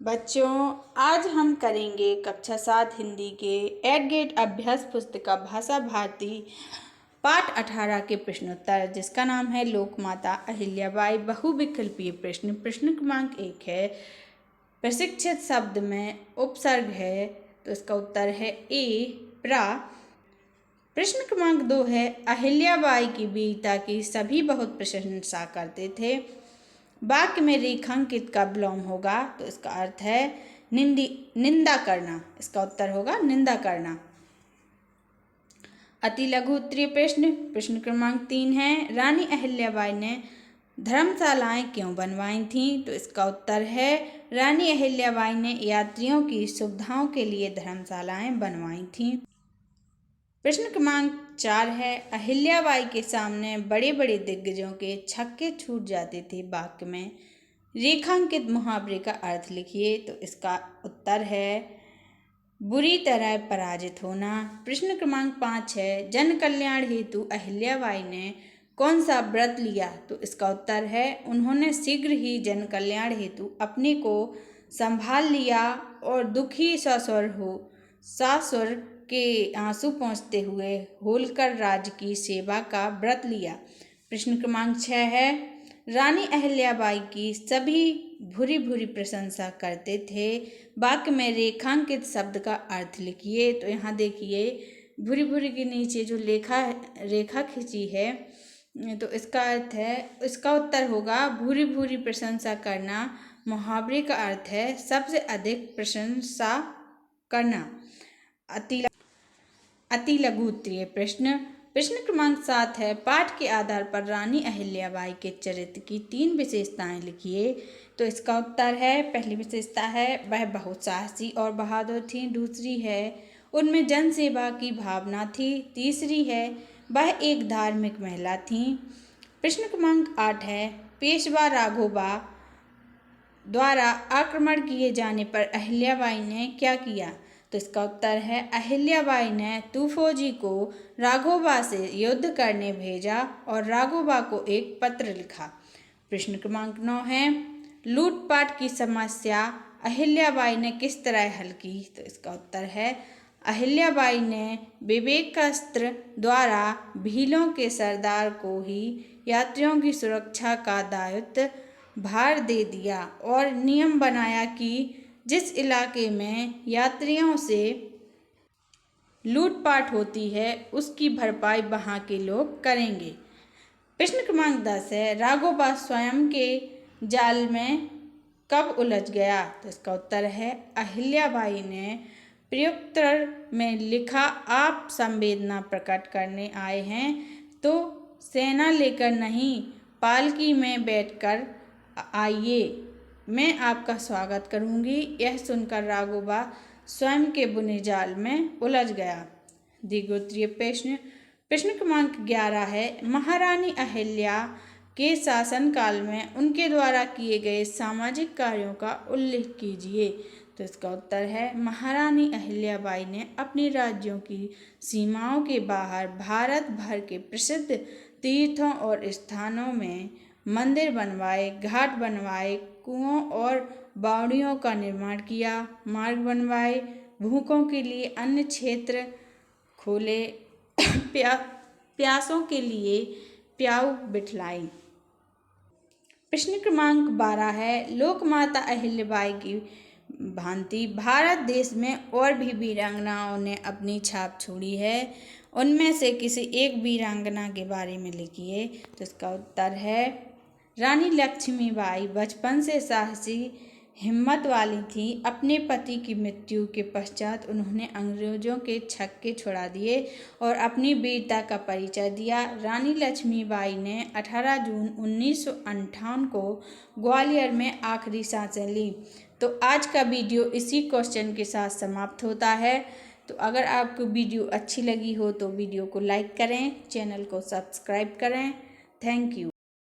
बच्चों, आज हम करेंगे कक्षा 7 हिंदी के एट गेट अभ्यास पुस्तिका भाषा भारती पाठ 18 के प्रश्नोत्तर, जिसका नाम है लोकमाता अहिल्याबाई बहुविकल्पीय प्रश्न। प्रश्न क्रमांक 1 है, प्रशिक्षित शब्द में उपसर्ग है, तो इसका उत्तर है ए प्रा। प्रश्न क्रमांक 2 है, अहिल्याबाई की वीरता की सभी बहुत प्रशंसा करते थे। वाक्य में रेखांकित का विलोम होगा, तो इसका अर्थ है निंदा करना। इसका उत्तर होगा निंदा करना। अति लघु उत्तरीय प्रश्न। प्रश्न क्रमांक 3 है, रानी अहिल्याबाई ने धर्मशालाएं क्यों बनवाई थीं? तो इसका उत्तर है रानी अहिल्याबाई ने यात्रियों की सुविधाओं के लिए धर्मशालाएं बनवाई थीं। प्रश्न क्रमांक 4 है, अहिल्याबाई के सामने बड़े बड़े दिग्गजों के छक्के छूट जाते थे। वाक्य में रेखांकित मुहावरे का अर्थ लिखिए, तो इसका उत्तर है बुरी तरह पराजित होना। प्रश्न क्रमांक 5 है, जन कल्याण हेतु अहिल्याबाई ने कौन सा व्रत लिया? तो इसका उत्तर है उन्होंने शीघ्र ही जन कल्याण हेतु अपने को संभाल लिया और दुखी ससुर के आंसू पोंछते हुए होलकर राज्य की सेवा का व्रत लिया। प्रश्न क्रमांक 6 है, रानी अहिल्याबाई की सभी भूरी भूरी प्रशंसा करते थे। वाक्य में रेखांकित शब्द का अर्थ लिखिए। तो यहाँ देखिए भूरी भूरी के नीचे जो रेखा खींची है, तो इसका अर्थ है, इसका उत्तर होगा भूरी भूरी प्रशंसा करना। मुहावरे का अर्थ है सबसे अधिक प्रशंसा करना। अति लघु उत्तरीय प्रश्न। प्रश्न क्रमांक 7 है, पाठ के आधार पर रानी अहिल्याबाई के चरित्र की 3 विशेषताएं लिखिए। तो इसका उत्तर है, पहली विशेषता है वह बहुत साहसी और बहादुर थी। दूसरी है उनमें जन सेवा की भावना थी। तीसरी है वह एक धार्मिक महिला थी। प्रश्न क्रमांक 8 है, पेशवा राघोबा द्वारा आक्रमण किए जाने पर अहिल्याबाई ने क्या किया? तो इसका उत्तर है अहिल्याबाई ने तूफौजी को राघोबा से युद्ध करने भेजा और राघोबा को एक पत्र लिखा। प्रश्न क्रमांक 9 है, लूटपाट की समस्या अहिल्याबाई ने किस तरह हल की? तो इसका उत्तर है अहिल्याबाई ने विवेकास्त्र द्वारा भीलों के सरदार को ही यात्रियों की सुरक्षा का दायित्व भार दे दिया और नियम बनाया कि जिस इलाके में यात्रियों से लूटपाट होती है उसकी भरपाई वहाँ के लोग करेंगे। प्रश्न क्रमांक 10 है, राघोबा स्वयं के जाल में कब उलझ गया? तो इसका उत्तर है अहिल्याबाई ने प्रत्युत्तर में लिखा, आप संवेदना प्रकट करने आए हैं तो सेना लेकर नहीं, पालकी में बैठकर आइए, मैं आपका स्वागत करूंगी। यह सुनकर राघोबा स्वयं के बुने जाल में उलझ गया। दीर्घोत्तरीय प्रश्न। प्रश्न क्रमांक 11 है, महारानी अहिल्या के शासनकाल में उनके द्वारा किए गए सामाजिक कार्यों का उल्लेख कीजिए। तो इसका उत्तर है महारानी अहिल्याबाई ने अपने राज्यों की सीमाओं के बाहर भारत भर के प्रसिद्ध तीर्थों और स्थानों में मंदिर बनवाए, घाट बनवाए, कुओं और बावड़ियों का निर्माण किया, मार्ग बनवाए, भूखों के लिए अन्न क्षेत्र खोले, प्यासों के लिए प्याऊ बिठलाई। प्रश्न क्रमांक 12 है, लोकमाता अहिल्याबाई की भांति भारत देश में और भी वीरांगनाओं ने अपनी छाप छोड़ी है, उनमें से किसी एक वीरांगना के बारे में लिखिए। तो इसका उत्तर है रानी लक्ष्मीबाई बचपन से साहसी हिम्मत वाली थी। अपने पति की मृत्यु के पश्चात उन्होंने अंग्रेजों के छक्के छुड़ा दिए और अपनी वीरता का परिचय दिया। रानी लक्ष्मीबाई ने 18 जून 1958 को ग्वालियर में आखिरी सांसें ली। तो आज का वीडियो इसी क्वेश्चन के साथ समाप्त होता है। तो अगर आपको वीडियो अच्छी लगी हो तो वीडियो को लाइक करें, चैनल को सब्सक्राइब करें। Thank you.